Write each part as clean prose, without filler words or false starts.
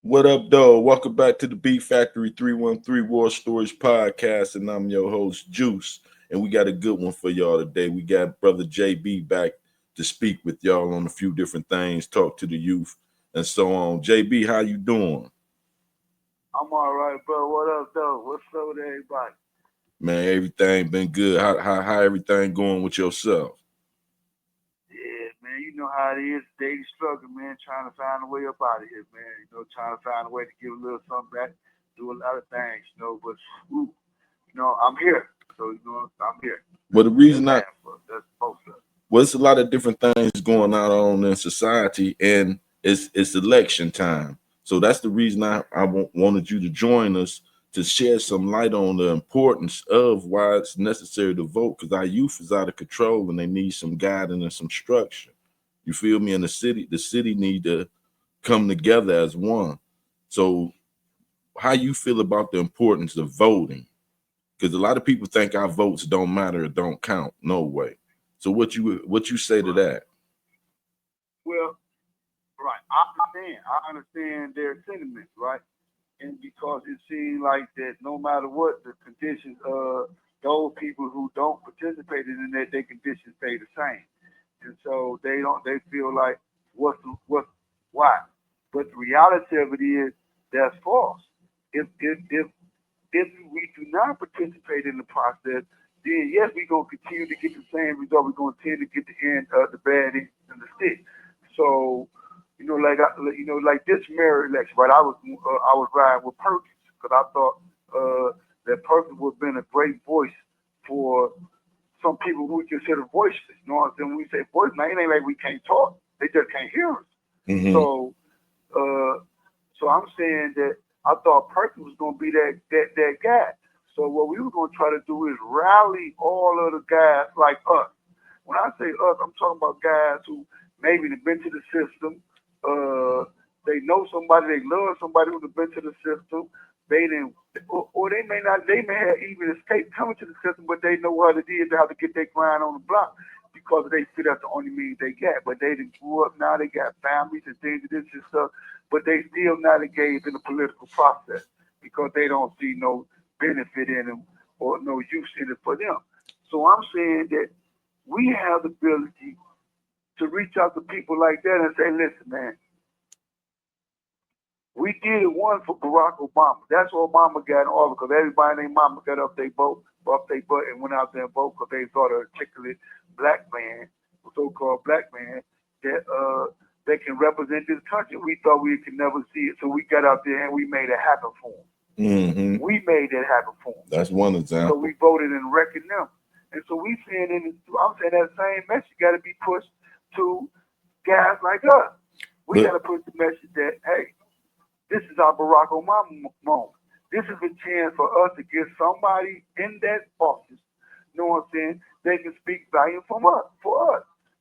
What up, though? Welcome back to the Beat Factory 313 War Stories Podcast, and I'm your host, Juice. And we got a good one for y'all today. We got Brother JB back to speak with y'all on a few different things, talk to the youth, and so on. JB, how you doing? I'm all right, bro. What up, though? What's up with everybody? Man, everything been good. How everything going with yourself? Yeah, man, you know how it is. Daily struggle, man. Trying to find a way up out of here, man. Trying to find a way to give a little something back. Do a lot of things, but whew, I'm here. So, I'm here. Well, the reason That's both of us. well, it's a lot of different things going on in society, and it's election time. So that's the reason wanted you to join us to shed some light on the importance of why it's necessary to vote, because our youth is out of control and they need some guidance and some structure. You feel me? And the city need to come together as one. So how you feel about the importance of voting? Because a lot of people think our votes don't matter or don't count. No way. So what you say to that? Well, right. I understand their sentiments, right? And because it seems like that no matter what the conditions, those people who don't participate in that, their conditions stay the same. And so they feel like what's why. But the reality of it is that's false. If we do not participate in the process, then yes, we're gonna continue to get the same result. We're gonna tend to get the end the bad end and the stick. So, like this mayor election, right? I was riding with Perkins because I thought that Perkins would have been a great voice for some people who we consider voiceless. You know what I'm saying? When we say voice, now it ain't like we can't talk; they just can't hear us. Mm-hmm. So, uh, so I'm saying that I thought Perkins was gonna be that guy. So what we were gonna try to do is rally all of the guys like us. When I say us, I'm talking about guys who maybe have been to the system. They know somebody, they love somebody who's been to the system. They didn't, or they may not, they may have even escaped coming to the system, but they know what it is to have to get their grind on the block because they feel that's the only means they get. But they didn't grew up now, they got families and things of this and stuff, but they still not engaged in the political process because they don't see no benefit in them or no use in it for them. So I'm saying that we have the ability to reach out to people like that and say, listen, man, we did one for Barack Obama. That's what Obama got in office because everybody named Mama got up their boat, up their butt, and went out there and voted because they thought a articulate black man, a so-called black man, that can represent this country. We thought we could never see it, so we got out there and we made it happen for him. Mm-hmm. We made it happen for him. That's one example. So we voted and reckoned them. And so we saying I'm saying that same message got to be pushed to guys like us. We got to push the message that, hey, this is our Barack Obama moment. This is a chance for us to get somebody in that office, you know what I'm saying, they can speak value for us.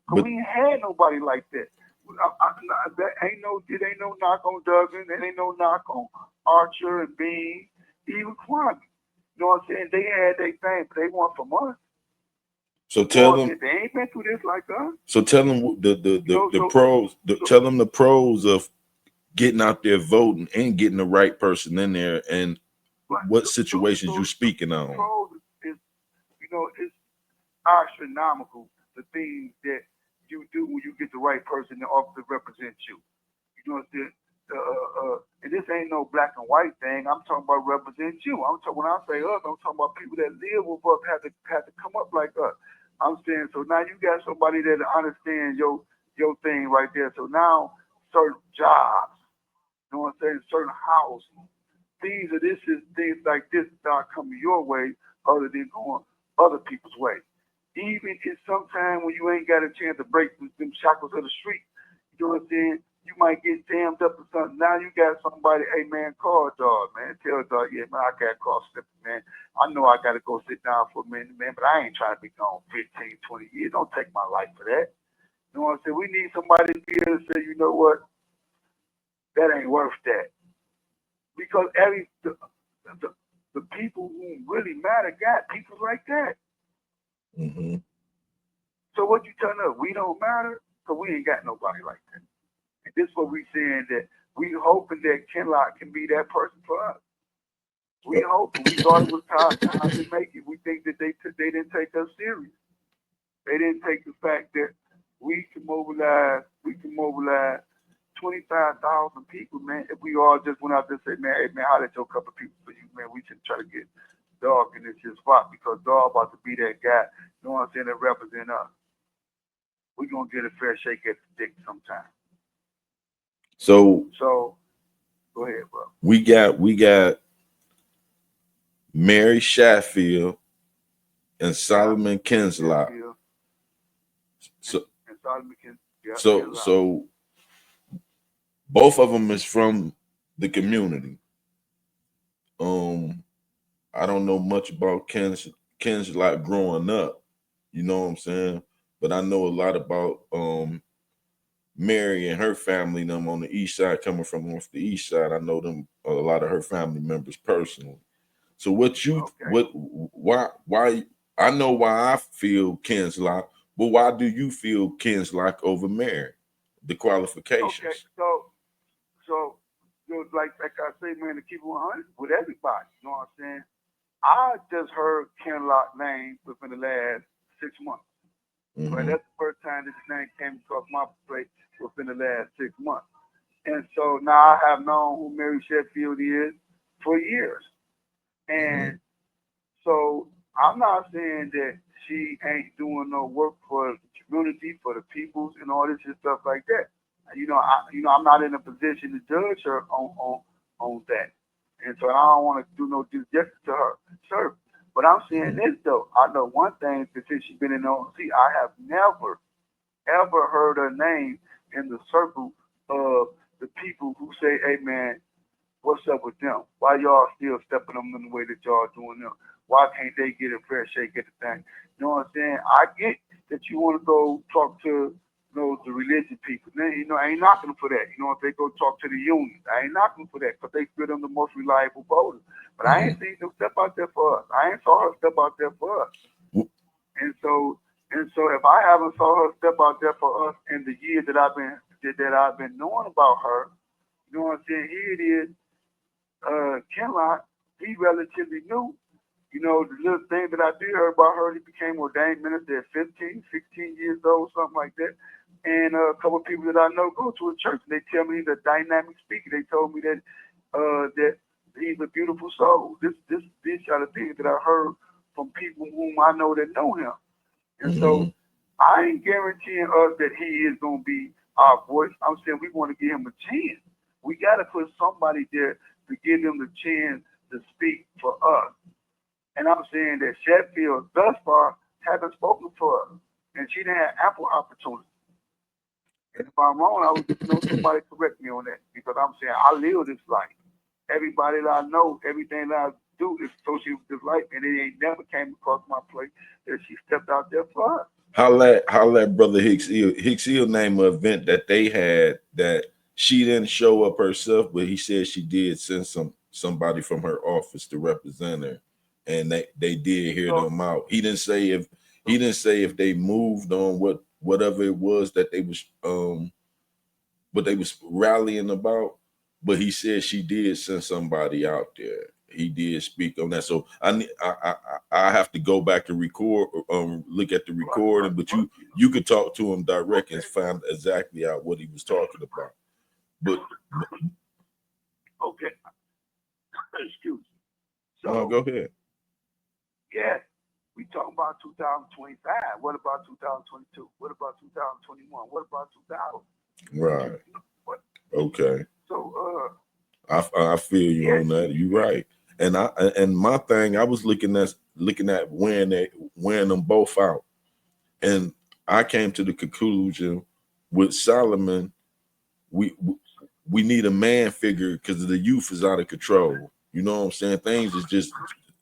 Because we ain't had nobody like that. It ain't no knock on Duggan, it ain't no knock on Archer and Bean, even Kwame. You know what I'm saying? They had their thing, but they want from us. So tell them they ain't been through this like us. So tell them the pros. Tell them the pros of getting out there voting and getting the right person in there, and what situations you speaking on. Pros is it's astronomical the things that you do when you get the right person in office to represent you. You know what I'm saying? And this ain't no black and white thing. I'm talking about represent you. When I say us, I'm talking about people that live with us have to come up like us. I'm saying so now you got somebody that understands your thing right there. So now certain jobs, you know what I'm saying, certain housing, things like this start coming your way other than going other people's way. Even if sometime when you ain't got a chance to break them shackles of the street, you know what I'm saying, you might get jammed up or something. Now you got somebody, hey man, call a dog, man. Tell a dog, yeah, man, I got call slipping, man. I know I got to go sit down for a minute, man, but I ain't trying to be gone 15, 20 years. Don't take my life for that. You know what I'm saying? We need somebody to be able to say, you know what, that ain't worth that. Because the people who really matter got people like that. Mm-hmm. So what you telling us? We don't matter? Because we ain't got nobody like that. And this is what we saying that we hoping that KINLOCH can be that person for us. We hoping. We thought it was time to make it. We think that they didn't take us serious. They didn't take the fact that we can mobilize 25,000 people, man. If we all just went out there and said, man, hey man, holler at your couple of people for you, man. We should try to get Dog in this here spot because Dog about to be that guy, you know what I'm saying, that represent us. We're gonna get a fair shake at the dick sometime. So go ahead, bro. We got Mary Sheffield and Solomon KINLOCH. So both of them is from the community. I don't know much about KINLOCH growing up, you know what I'm saying? But I know a lot about Mary and her family, them on the east side, coming from off the east side. I know them, a lot of her family members personally. So why I know why I feel KINLOCH, but why do you feel KINLOCH over Mary? The qualifications. Okay, so you know, like I say, man, to keep it 100 with everybody, you know what I'm saying? I just heard KINLOCH name within the last 6 months. Right, that's the first time this name came across my plate within the last 6 months. And so now I have known who Mary Sheffield is for years. And so I'm not saying that she ain't doing no work for the community, for the peoples, and all this and stuff like that. I'm not in a position to judge her on that. And so I don't want to do no disjustice to her service. But I'm saying this though, I know one thing that since she's been in the OC, I have never, ever heard her name in the circle of the people who say, hey man, what's up with them? Why y'all still stepping them in the way that y'all doing them? Why can't they get a fair shake at the thing? You know what I'm saying? I get that you want to go talk to the religious people. Then, I ain't knocking them for that. If they go talk to the unions, I ain't knocking them for that because they feel them the most reliable voters. But I ain't seen them step out there for us. I ain't saw her step out there for us. And so if I haven't saw her step out there for us in the years that I've been knowing about her, you know what I'm saying? Here it is, KINLOCH, he relatively new. The little thing that I did hear about her, he became ordained minister at 15, 16 years old, something like that. And a couple of people that I know go to a church, and they tell me he's a dynamic speaker. They told me that that he's a beautiful soul. These are the things that I heard from people whom I know that know him. And so I ain't guaranteeing us that he is going to be our voice. I'm saying we want to give him a chance. We got to put somebody there to give him the chance to speak for us. And I'm saying that Sheffield thus far haven't spoken for us. And she didn't have ample opportunity. And if I'm wrong, I would just know somebody correct me on that. Because I'm saying I live this life. Everybody that I know, everything that I do is associated with this life. And it ain't never came across my plate that she stepped out there for us. Holla at Brother Hicks Hill named an event that they had that she didn't show up herself, but he said she did send somebody from her office to represent her. And they did hear them out. He didn't say if they moved on whatever it was that they was what they was rallying about, but he said she did send somebody out there. He did speak on that. So I have to go back and record, look at the recording, but you could talk to him direct and find exactly out what he was talking about. But okay, excuse me. So no, go ahead. Yeah, we talking about 2025. What about 2022? What about 2021? What about 2000? Right. What? Okay. So I feel you on that. You're right. And my thing, I was looking at wearing them both out, and I came to the conclusion with Solomon, we need a man figure because the youth is out of control. You know what I'm saying? Things is just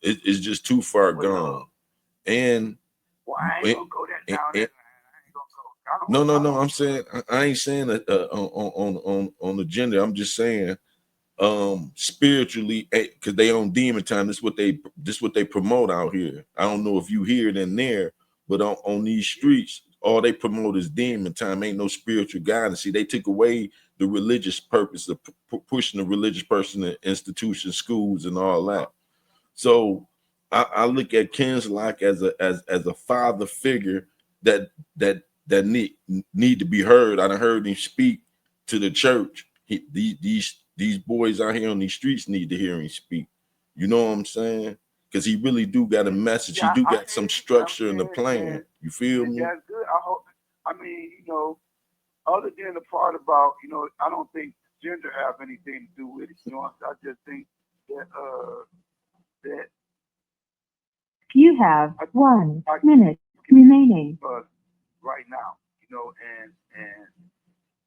it's just too far gone. And I ain't gonna go that down there. No. I'm saying I ain't saying on the gender. I'm just saying spiritually, because they on demon time. This what they promote out here. I don't know if you hear it in there, but on these streets, all they promote is demon time. Ain't no spiritual guidance. See, they took away the religious purpose of pushing the religious person in institutions, schools, and all that. So I look at KINLOCH as a father figure that need to be heard. I done heard him speak to the church. These boys out here on these streets need to hear him speak. You know what I'm saying? Because he really do got a message. He do got some structure in the plan. You feel me? That's good. I mean, other than the part about, I don't think gender have anything to do with it. I just think that that you have 1 minute remaining. Right now, and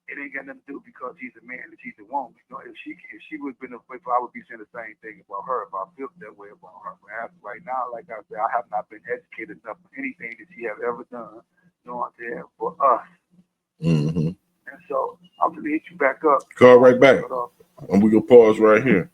it ain't got nothing to do because he's a man and she's a woman. If she would have been a wife, I would be saying the same thing about her if I felt that way about her. But right now, like I said, I have not been educated enough for anything that she have ever done. You know what I'm saying? For us. Mm-hmm. And so I'm gonna hit you back up. Call right back. And we gonna pause right here.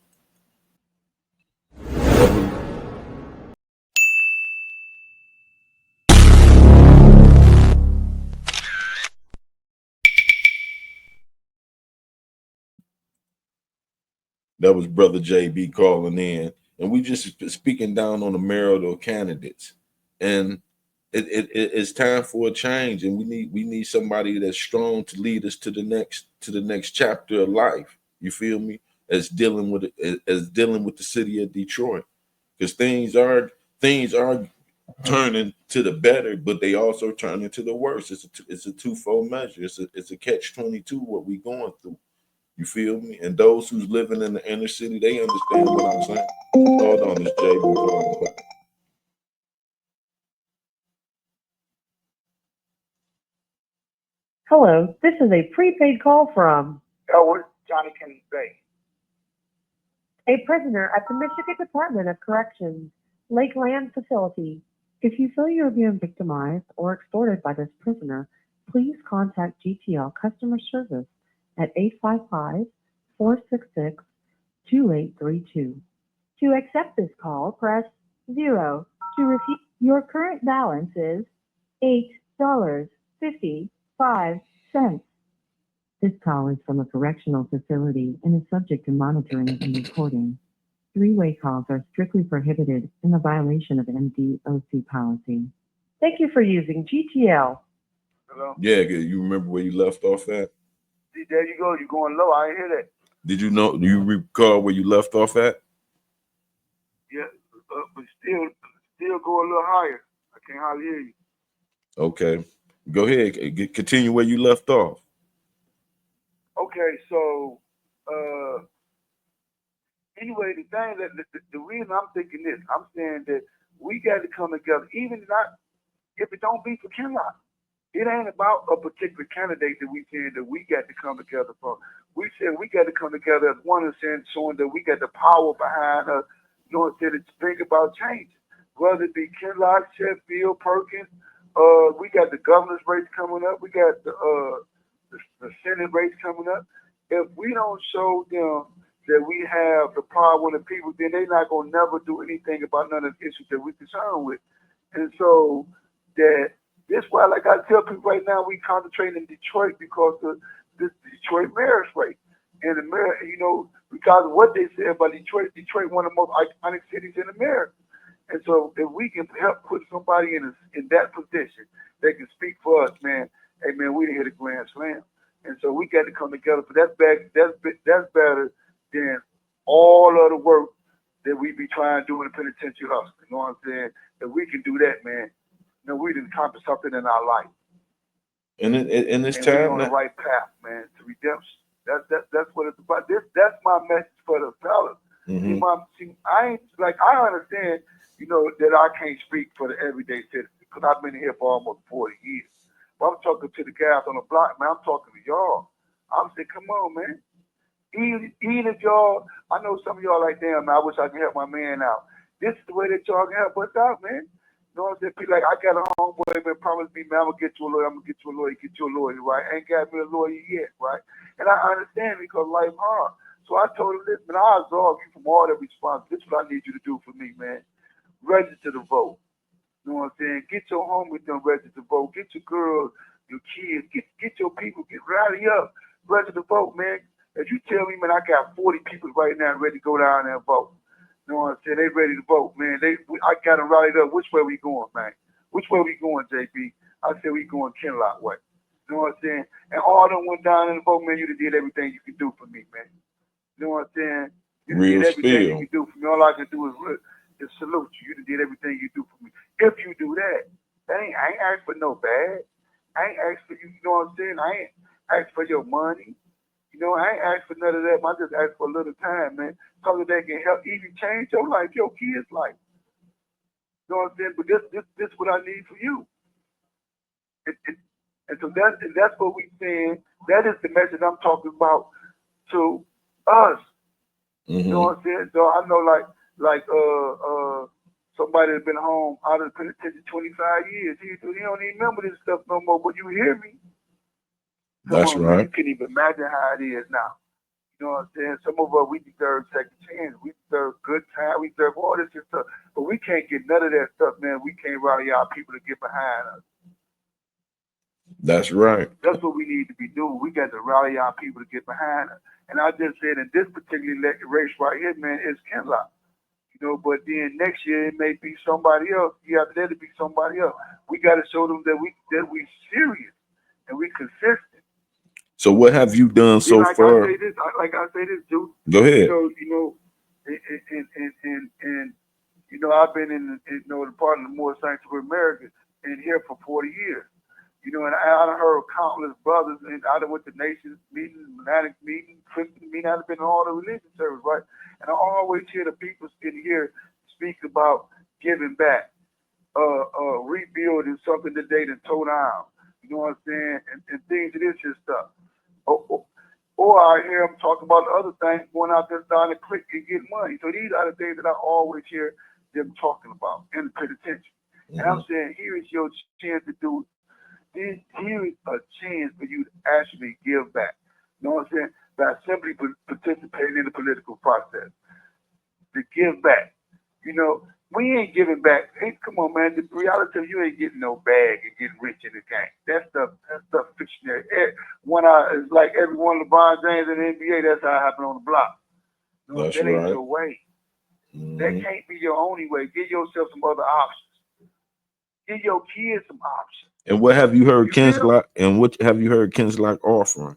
That was Brother JB calling in, and we just speaking down on the marital candidates, and it's time for a change, and we need somebody that's strong to lead us to the next chapter of life. You feel me? As dealing with the city of Detroit, because things are turning to the better, but they also turning to the worse. It's a twofold measure. It's a catch-22 what we going through. You feel me? And those who's living in the inner city, they understand what I'm saying. Hold on, this JB. Hello, this is a prepaid call from Elwood Johnny Kennedy Bay. a prisoner at the Michigan Department of Corrections, Lakeland Facility. If you feel you are being victimized or extorted by this prisoner, please contact GTL Customer Service at 855-466-2832. To accept this call, press 0. To repeat, your current balance is $8.55. This call is from a correctional facility and is subject to monitoring and recording. Three-way calls are strictly prohibited in a violation of MDOC policy. Thank you for using GTL. Hello? Yeah, you remember where you left off at? See, there you go. You're going low. I ain't hear that. Do you recall where you left off at? Yeah, but still go a little higher. I can't hardly hear you. Okay, go ahead. Continue where you left off. Okay, so anyway, the thing that the reason I'm thinking this, I'm saying that we got to come together, even not if it don't be for KINLOCH. It ain't about a particular candidate that we saying that we got to come together for. We said we got to come together as one and showing that we got the power behind us. You know what I'm saying? To think about change, whether it be KINLOCH, Sheffield, Perkins. We got the governor's race coming up. We got the Senate race coming up. If we don't show them that we have the power with the people, then they're not gonna never do anything about none of the issues that we're concerned with. And so that's why, like I tell people right now, we concentrate in Detroit because of this Detroit mayor's race. And the mayor, because of what they said about Detroit one of the most iconic cities in America. And so if we can help put somebody in that position, they can speak for us, man. Hey, man, we didn't hit a grand slam. And so we got to come together. But that's better than all of the work that we be trying to do in the penitentiary hustle. You know what I'm saying? If we can do that, man, we didn't accomplish something in our life. And in this and time, we're on the right path, man, to redemption. That's what it's about. That's my message for the fellas. Mm-hmm. I understand, that I can't speak for the everyday citizen because I've been here for almost 40 years. But I'm talking to the guys on the block, man. I'm talking to y'all. I'm saying, come on, man. Even if y'all, I know some of y'all like, damn, man, I wish I could help my man out. This is the way that y'all can help us out, man. You know what I'm saying? People like, I got a homeboy, man, promised me, man, I'm going to get you a lawyer, get you a lawyer, right? Ain't got me a lawyer yet, right? And I understand because life hard. So I told him, listen, man, I'll absolve you from all that responsibility. This is what I need you to do for me, man. Register to vote. You know what I'm saying? Get your home with them, register to vote. Get your girls, your kids, get your people, get rally up. register to vote, man. If you tell me, man, I got 40 people right now ready to go down there and vote. You know what I'm saying? They ready to vote, man. I got them rallied up. Which way we going, man? Which way we going, JB? I said we going KINLOCH way. You know what I'm saying? And all them went down in the vote, man. You done did everything you could do for me, man. You know what I'm saying? You done did everything you could do for me. All I can do is salute you. You done did everything you do for me. If you do that, I ain't asked for no bad. I ain't asked for you know what I'm saying? I ain't asked for your money. You know, I ain't asked for none of that. I just asked for a little time, man. Something that can help even change your life, your kids' life. You know what I'm saying? But this what I need for you. And so that's what we saying. That is the message I'm talking about to us. You know what I'm saying? So I know like somebody that's been home out of the penitentiary 25 years. He don't even remember this stuff no more, but you hear me? That's right. You can even imagine how it is now. You know what I'm saying? Some of us, we deserve second chance. We deserve good time. We deserve all this stuff. But we can't get none of that stuff, man. We can't rally our people to get behind us. That's right. That's what we need to be doing. We got to rally our people to get behind us. And I just said in this particular race right here, man, it's KINLOCH. You know, but then next year it may be somebody else. You have to be somebody else. We got to show them that we serious and we consistent. So what have you done so far? Like I say this, dude. Go ahead. So you know, I've been in the part of the Moore Sanctuary America in here for 40 years. You know, and I done heard countless brothers, and I done went to Nations meetings, Monadic meetings, Christian meetings. I've been in all the religious service, right? And I always hear the people in here speak about giving back, rebuilding something that they done tore down. You know what I'm saying? And things of this and stuff. Or I hear them talk about other things, going out there trying to click and get money. So these are the things that I always hear them talking about in the penitentiary. And I'm saying, here is your chance to do. Here is a chance for you to actually give back. You know what I'm saying? By simply participating in the political process. To give back. You know, we ain't giving back. Hey, come on, man. The reality of you ain't getting no bag and getting rich in the game. That stuff fictionary. It's like every one of LeBron James in the NBA, that's how it happened on the block. You know, that's that right. ain't your way. That can't be your only way. Give yourself some other options. Give your kids some options. And what have you heard KINLOCH? And what have you heard KINLOCH offering?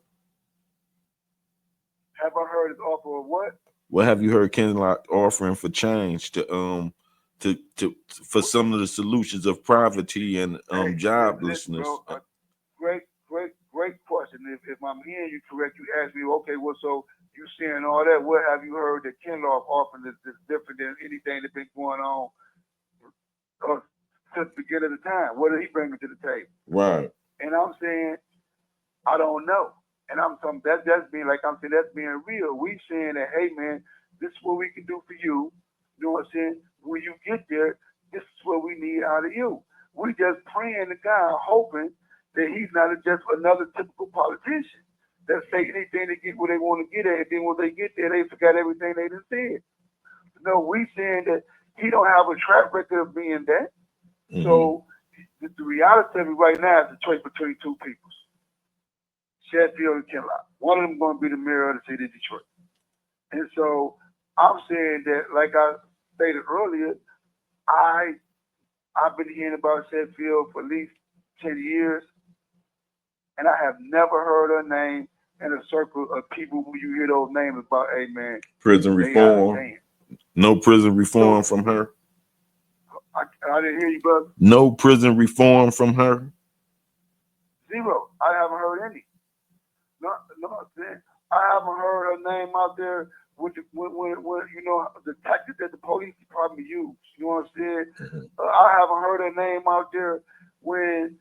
Have I heard his offer of what? What have you heard KINLOCH offering for change to for some of the solutions of poverty and joblessness? Listen, bro, great question. If I'm hearing you correct, you asked me, okay, well, so you saying all that? What have you heard that KINLOCH offering that's different than anything that's been going on since the beginning of the time? What did he bring to the table? Right. And I'm saying, I don't know. And I'm saying that's being like I'm saying that's being real. We saying that, hey man, this is what we can do for you. You know what I'm saying? When you get there, this is what we need out of you. We just praying to God, hoping that he's not just another typical politician that say anything to get where they want to get at, and then when they get there, they forgot everything they done said. No, we saying that he don't have a track record of being that. So the reality of it right now is the choice between two people. Sheffield and KINLOCH. One of them going to be the mayor of the city of Detroit. And so I'm saying that, like I stated earlier, I've been hearing about Sheffield for at least 10 years, and I have never heard her name in a circle of people who you hear those names about, hey man, prison reform. No prison reform from her. I didn't hear you, brother. No prison reform from her. Zero. I haven't heard any. No, I haven't heard her name out there with when you know the tactics that the police department use. You know what I'm saying? I haven't heard her name out there when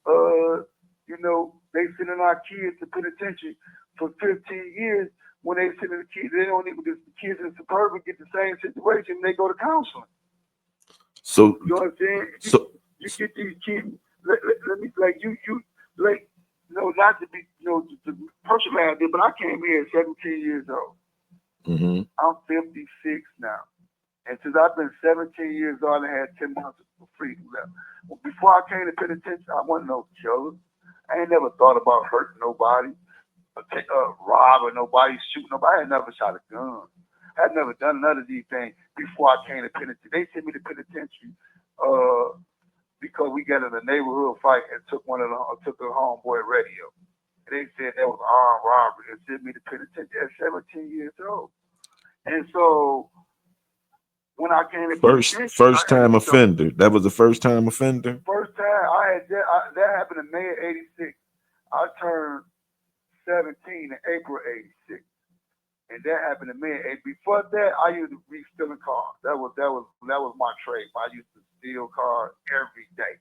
you know they sending our kids to penitentiary for 15 years. When they send the kids, they don't even the kids in suburban get the same situation. They go to counseling. So you know what I'm saying? You get these kids. Let me like you like. No, not to be, to personalize it, but I came here at 17 years old. I'm 56 now. And since I've been 17 years old, I had 10 months of freedom left. Well, before I came to penitentiary, I wasn't no killer. I ain't never thought about hurting nobody. rob or nobody shoot nobody. I had never shot a gun. I had never done none of these things before I came to penitentiary. They sent me to penitentiary because we got in a neighborhood fight and took a homeboy radio. And they said that was armed robbery and sent me to penitentiary at 17 years old. And so when I came to first time offender. That was the first time offender. First time I had that happened in May of '86. I turned 17 in April '86, and that happened in May. Before that, I used to be stealing cars. That was my trade. I used to steal cars every day,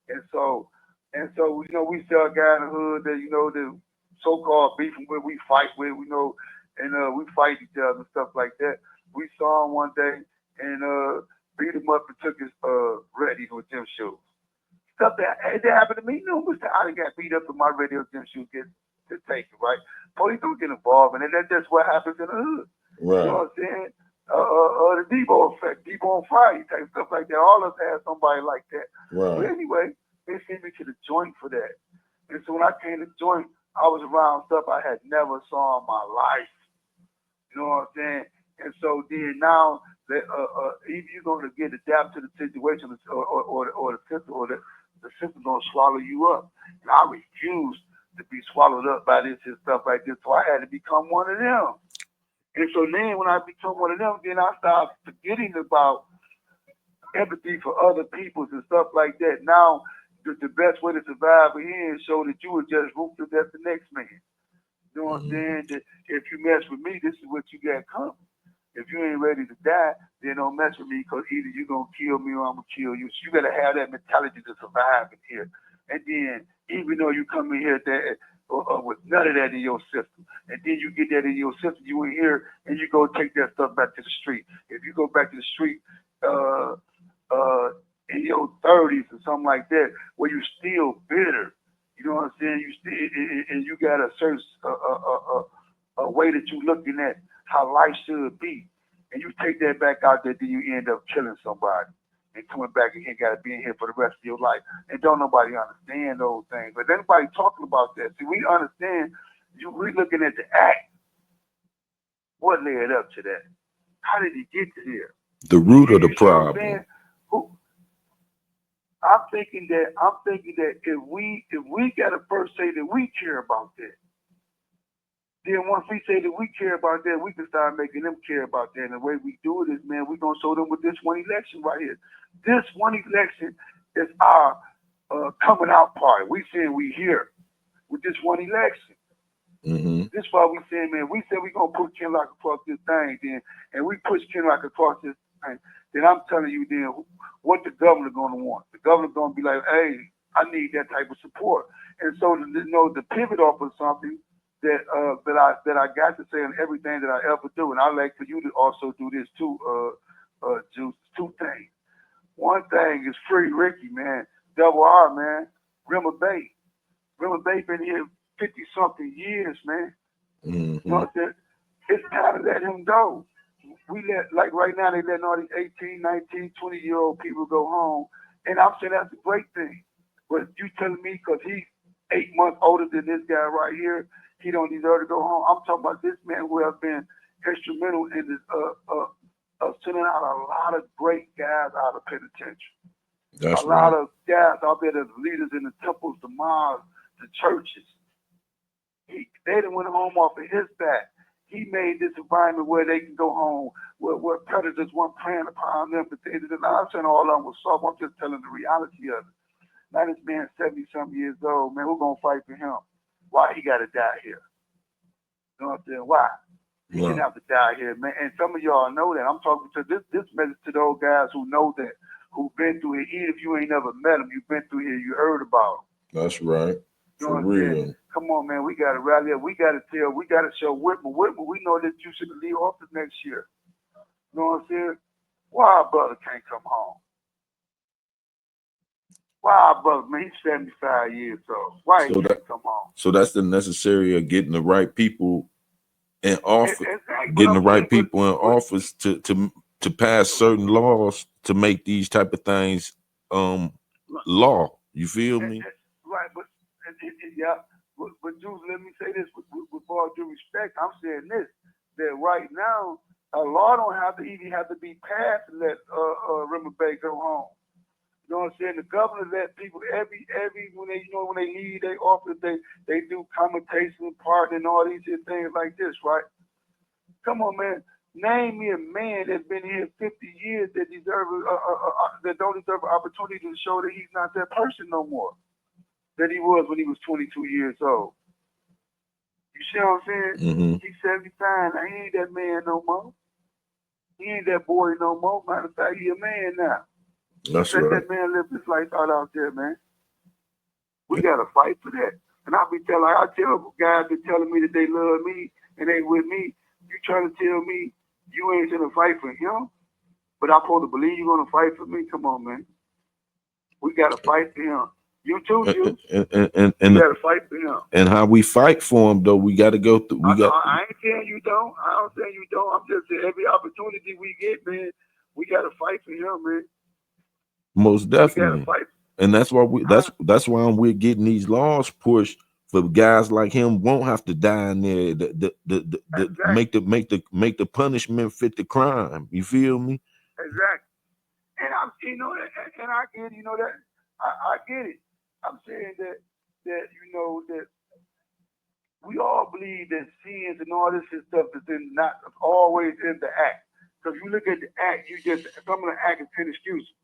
and so you know we saw a guy in the hood that you know the so-called beef where we fight with, you know, and we fight each other and stuff like that. We saw him one day and beat him up and took his radio with gym shoes. Stuff that happened to me numerous times. I done got beat up with my radio gym shoes get taken, right? Police don't get involved, and that's just what happens in the hood. Right. You know what I'm saying? The Debo effect, Debo on fire type stuff like that. All of us had somebody like that. Right. But anyway, they sent me to the joint for that. And so when I came to the joint, I was around stuff I had never saw in my life. You know what I'm saying? And so then now that either you're gonna get adapt to the situation or the system or the system gonna swallow you up. And I refused to be swallowed up by this and stuff like this. So I had to become one of them. And so then when I become one of them, then I started forgetting about empathy for other people and stuff like that. Now the best way to survive here is show that you were just ruthless as the next man. You know what I'm saying? That if you mess with me, this is what you got coming. If you ain't ready to die, then don't mess with me because either you're going to kill me or I'm going to kill you. So you got to have that mentality to survive in here. And then even though you come in here with none of that in your system, and then you get that in your system, you in here and you go take that stuff back to the street. If you go back to the street in your 30s or something like that, where you still bitter, you know what I'm saying? You still and you got a certain a way that you looking at how life should be, and you take that back out there, then you end up killing somebody and coming back and you got to be in here for the rest of your life. And don't nobody understand those things. But anybody talking about that, see, we understand. We looking at the act. What led up to that? How did he get to here? The root of the problem. I'm thinking that if we gotta first say that we care about that, then once we say that we care about that, we can start making them care about that. And the way we do it is, man, we're gonna show them with this one election right here. This one election is our coming out party. We saying we here with this one election. Mm-hmm. This is why we saying, man, we said we gonna put KINLOCH across this thing, then, and we push KINLOCH across this thing. Then I'm telling you, then what the governor gonna want? The governor gonna be like, hey, I need that type of support. And so, you know, to pivot off of something that I got to say in everything that I ever do, and I'd like for you to also do this too, Juice. Two things. One thing is free Ricky, man. Double R, man. Rimmer Bay. Rimmer Bay been here 50-something years, man. Mm-hmm. You know what I'm saying? It's time to let him go. We like right now, they letting all these 18, 19, 20-year-old people go home. And I'm saying that's a great thing. But you telling me because he's 8 months older than this guy right here, he don't deserve to go home. I'm talking about this man who has been instrumental in this, sending out a lot of great guys out of penitentiary. That's a right. lot of guys out there that's leaders in the temples, the mosques, the churches. They done went home off of his back. He made this environment where they can go home, where predators weren't preying upon them. But I'm not saying all of them was soft. I'm just telling the reality of it. Now this man 70-something years old, man, we're going to fight for him. Why he got to die here? You know what I'm saying? Why? He didn't have to die here, man. And some of y'all know that. I'm talking to this message to those guys who know that, who've been through it. Even if you ain't never met them, you've been through here, you heard about them. That's right. You know For real. Saying? Come on, man. We got to rally up. We got to show Whitmer. Whitmer, we know that you should leave office next year. You know what I'm saying? Why our brother can't come home? Why our brother, man, he's 75 years old. Why he can't come home? So that's the necessary of getting the right people in office, exactly. getting the right people in office to pass certain laws to make these type of things law. You feel me? Right, but yeah, But Jules, let me say this with all due respect. I'm saying this, that right now a law don't have to even have to be passed to let Rimmer Bay go home. You know what I'm saying? The governor let people every when they when they leave their office they do commutation, pardon, and all these things like this, right? Come on, man. Name me a man that's been here 50 years that that don't deserve an opportunity to show that he's not that person no more that he was when he was 22 years old. You see what I'm saying? Mm-hmm. He's 75. Now, he ain't that man no more. He ain't that boy no more. Matter of fact, he a man now. That's Let right. that man live his life out there, man. We got to fight for that. And I tell guys that telling me that they love me and they with me, you trying to tell me you ain't gonna fight for him, but I'm supposed to believe you're gonna fight for me? Come on, man. We got to fight for him. You too, Juice. You got to fight for him. And how we fight for him, though, we got to go through. I ain't saying you don't. I don't say you don't. I'm just saying every opportunity we get, man, we got to fight for him, man. Most definitely. We got to fight. And that's why that's why we're getting these laws pushed for guys like him won't have to die in there. Exactly. Make the punishment fit the crime. You feel me? Exactly. And I'm, and I get, that I get it. I'm saying that that we all believe that sins and all this stuff is not always in the act. Because you look at the act, some of the act is inexcusable.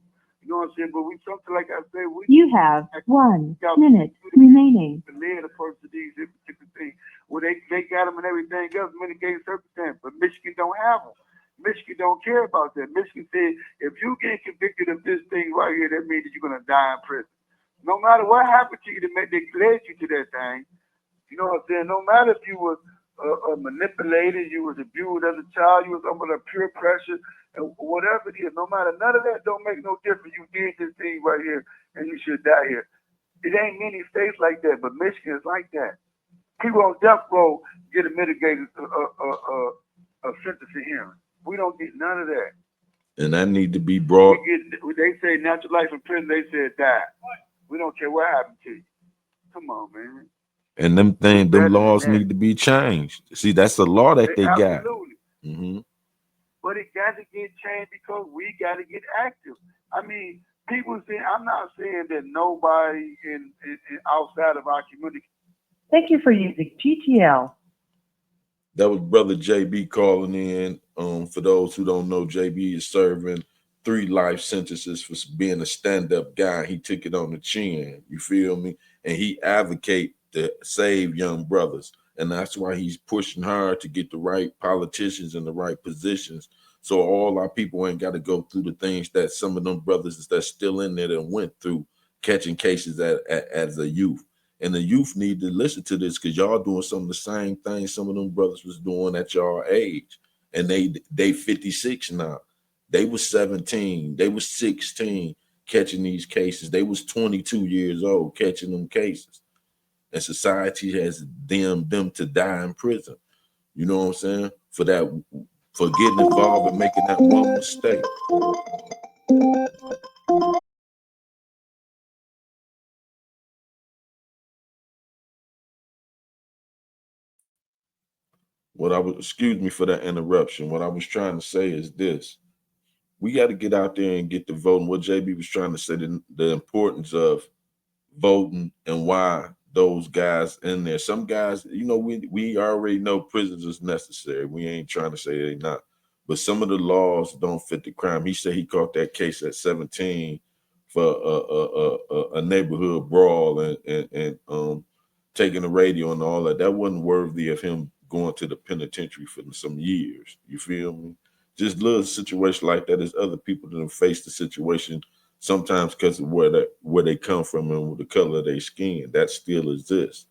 You know what I'm saying? But we something like I said, you have 1 minute remaining. To lead a person to these particular things. Well, they got them and everything else, mitigating circumstance, but Michigan don't have them. Michigan don't care about that. Michigan said, if you get convicted of this thing right here, that means that you're going to die in prison. No matter what happened to you that led you to that thing, you know what I'm saying? No matter if you was manipulated, you was abused as a child, you was under peer pressure, and whatever it is, no matter, none of that don't make no difference. You did this thing right here, and you should die here. It ain't many states like that, but Michigan is like that. People on death row get a mitigated sentencing hearing. We don't get none of that. And that need to be brought. They say natural life in prison. They said die. We don't care what happened to you. Come on, man. And them laws need to be changed. See, that's the law that they got. Absolutely. Mm-hmm. But it got to get changed because we got to get active. I mean, people say, I'm not saying that nobody in outside of our community. Thank you for using GTL. That was Brother JB calling in. For those who don't know, JB is serving 3 life sentences for being a stand-up guy. He took it on the chin. You feel me? And he advocate to save young brothers. And that's why he's pushing hard to get the right politicians in the right positions. So all our people ain't got to go through the things that some of them brothers that's still in there that went through catching cases as a youth. And the youth need to listen to this because y'all doing some of the same things some of them brothers was doing at y'all age. And they 56 now. They was 17. They was 16 catching these cases. They was 22 years old catching them cases. And society has damned them to die in prison. You know what I'm saying? For getting involved and making that one mistake. Excuse me for that interruption. What I was trying to say is this. We got to get out there and get the voting. What JB was trying to say, the importance of voting and why those guys in there. Some guys, we already know prisons is necessary. We ain't trying to say they not. But some of the laws don't fit the crime. He said he caught that case at 17 for a neighborhood brawl and taking the radio and all that. That wasn't worthy of him going to the penitentiary for some years. You feel me? Just little situation like that. There's other people that have faced the situation sometimes because of where they come from and the color of their skin. That still exists.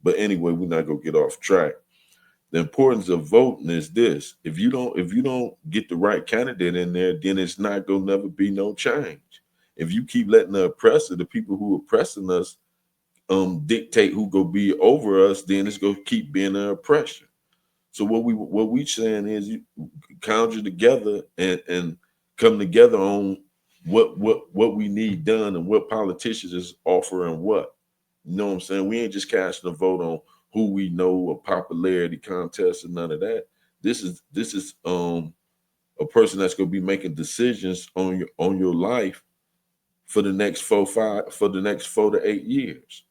But anyway, we're not gonna get off track. The importance of voting is this: if you don't get the right candidate in there, then it's not gonna never be no change. If you keep letting the oppressor, the people who are oppressing us, dictate who go be over us, then it's gonna keep being an oppression. So what we saying is you conjure together and come together on what we need done and what politicians is offering what. You know what I'm saying? We ain't just casting a vote on who we know, a popularity contest, or none of that. This is a person that's gonna be making decisions on your life for the next 4 to 8 years.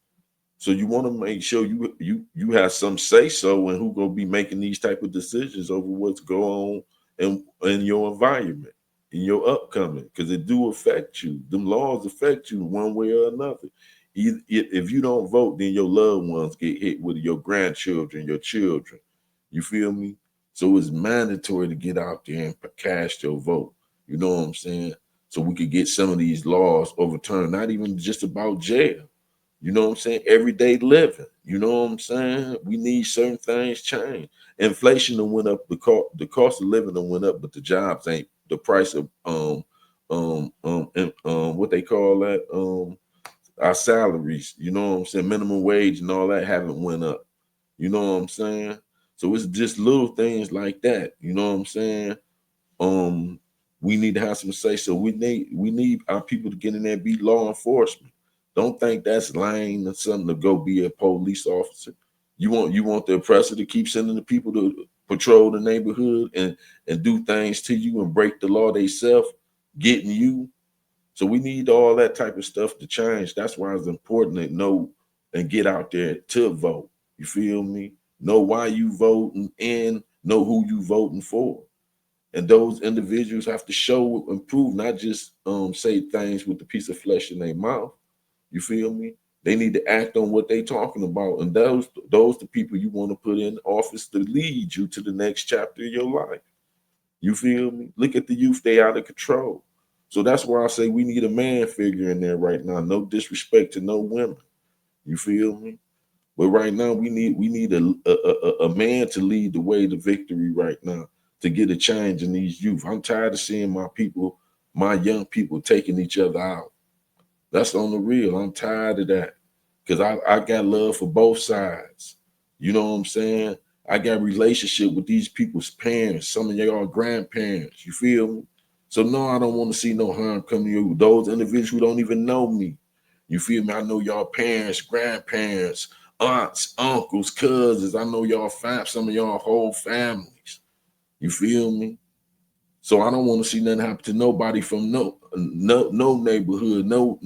So you want to make sure you have some say so in who gonna be making these type of decisions over what's going on in your environment, in your upcoming, because it do affect you. Them laws affect you one way or another. If you don't vote, then your loved ones get hit with your grandchildren, your children. You feel me? So it's mandatory to get out there and cast your vote. You know what I'm saying? So we could get some of these laws overturned. Not even just about jail. You know what I'm saying? Everyday living. You know what I'm saying? We need certain things changed. Inflation done went up. The cost of living done went up, but the jobs ain't. The price of what they call that our salaries. You know what I'm saying? Minimum wage and all that haven't went up. You know what I'm saying? So it's just little things like that. You know what I'm saying? Um, we need to have some say. So we need our people to get in there and be law enforcement. Don't think that's lame or something to go be a police officer. You want the oppressor to keep sending the people to patrol the neighborhood and do things to you and break the law themselves, getting you. So we need all that type of stuff to change. That's why it's important to know and get out there to vote. You feel me? Know why you voting and know who you voting for. And those individuals have to show and prove, not just say things with the piece of flesh in their mouth. You feel me? They need to act on what they talking about. And those the people you want to put in office to lead you to the next chapter of your life. You feel me? Look at the youth, they out of control. So that's why I say we need a man figure in there right now. No disrespect to no women. You feel me? But right now we need a man to lead the way to victory right now, to get a change in these youth. I'm tired of seeing my people, my young people taking each other out. That's on the real. I'm tired of that. Cause I got love for both sides. You know what I'm saying? I got relationship with these people's parents, some of y'all grandparents. You feel me? So no, I don't want to see no harm come to you. Those individuals who don't even know me. You feel me? I know y'all parents, grandparents, aunts, uncles, cousins. I know y'all some of y'all whole families. You feel me? So I don't want to see nothing happen to nobody from no neighborhood, no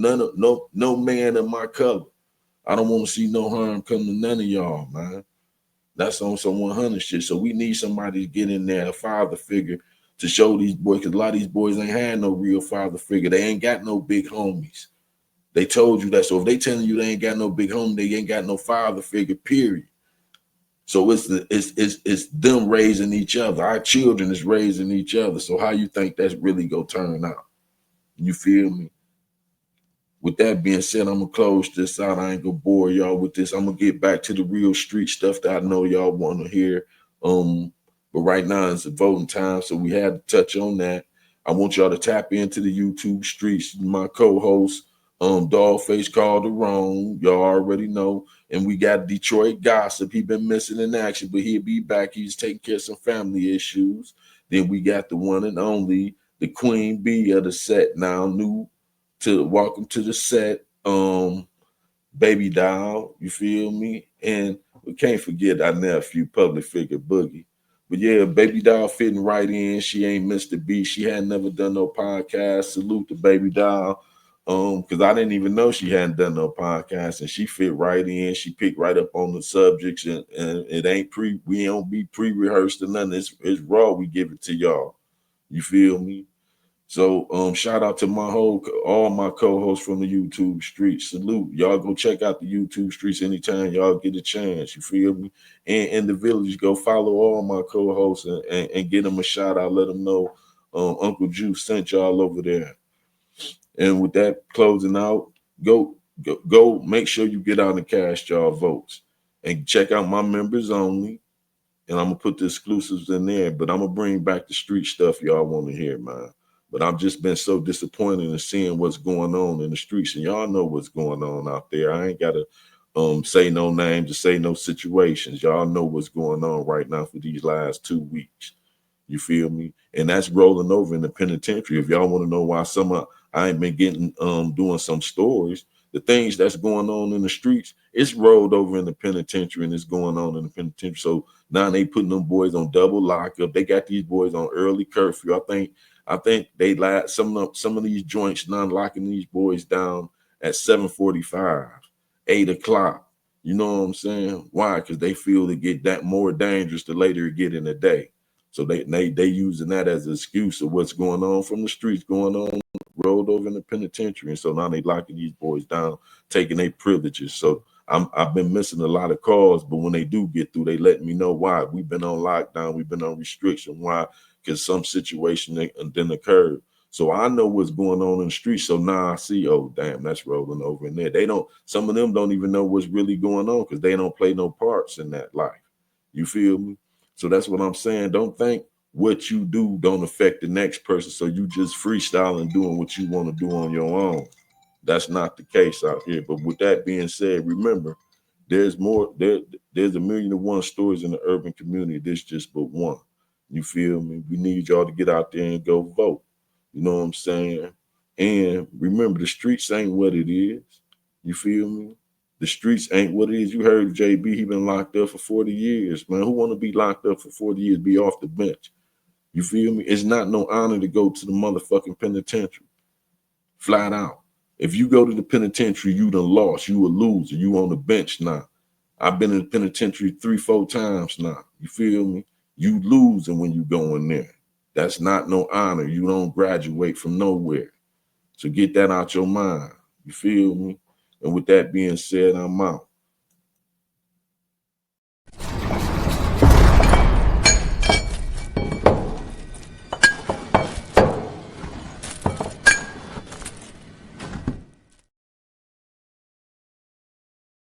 man of my color. I don't want to see no harm come to none of y'all, man. That's on some 100 shit. So we need somebody to get in there, a father figure, to show these boys, because a lot of these boys ain't had no real father figure. They ain't got no big homies. They told you that. So if they telling you they ain't got no big homie, they ain't got no father figure, period. So it's them raising each other. Our children is raising each other. So how you think that's really gonna turn out? You feel me? With that being said, I'm gonna close this out. I ain't gonna bore y'all with this. I'm gonna get back to the real street stuff that I know y'all want to hear. But right now it's a voting time, so we had to touch on that. I want y'all to tap into the YouTube streets. My co-host, Dogface Calderon, y'all already know. And we got Detroit Gossip. He been missing in action, but he'll be back. He's taking care of some family issues. Then we got the one and only, the Queen Bee of the set now, new to welcome to the set, Baby Doll, you feel me? And we can't forget our nephew, public figure Boogie. But yeah, Baby Doll fitting right in. She ain't missed a beat. She had never done no podcast. Salute to Baby Doll. Because I didn't even know she hadn't done no podcast, and she fit right in. She picked right up on the subjects, and it ain't we don't be pre-rehearsed or nothing. It's raw. We give it to y'all. You feel me? So shout out to all my co-hosts from the YouTube streets. Salute. Y'all go check out the YouTube streets anytime y'all get a chance. You feel me? And in the village, go follow all my co-hosts and get them a shout out. Let them know Uncle Juice sent y'all over there. And with that closing out, go make sure you get out and cast y'all votes. And check out my members only. And I'm gonna put the exclusives in there, but I'm gonna bring back the street stuff y'all want to hear, man. But I've just been so disappointed in seeing what's going on in the streets, and y'all know what's going on out there. I ain't gotta say no names or say no situations. Y'all know what's going on right now for these last 2 weeks. You feel me? And that's rolling over in the penitentiary. If y'all want to know why I ain't been getting doing some stories, the things that's going on in the streets, it's rolled over in the penitentiary and it's going on in the penitentiary. So now they putting them boys on double lockup. They got these boys on early curfew. I think they like some of these joints now locking these boys down at 7:45, 8 o'clock. You know what I'm saying? Why? Because they feel it get that more dangerous the later it get in the day. So they using that as an excuse of what's going on from the streets, going on rolled over in the penitentiary. And so now they locking these boys down, taking their privileges. So I've been missing a lot of calls, but when they do get through, they let me know why. We've been on lockdown, we've been on restriction. Why? Because some situation then occurred. So I know what's going on in the streets. So now I see, oh damn, that's rolling over in there. Some of them don't even know what's really going on because they don't play no parts in that life. You feel me? So that's what I'm saying. Don't think what you do don't affect the next person. So you just freestyling, doing what you want to do on your own. That's not the case out here. But with that being said, remember, there's more. There's a million and one stories in the urban community. This just but one. You feel me? We need y'all to get out there and go vote. You know what I'm saying? And remember, the streets ain't what it is. You feel me? The streets ain't what it is. You heard JB, he been locked up for 40 years, man. Who want to be locked up for 40 years, be off the bench? You feel me? It's not no honor to go to the motherfucking penitentiary. Flat out. If you go to the penitentiary, you done lost. You a loser. You on the bench now. I've been in the penitentiary 3-4 times now. You feel me? You losing when you go in there. That's not no honor. You don't graduate from nowhere. So get that out your mind. You feel me? And with that being said, I'm out.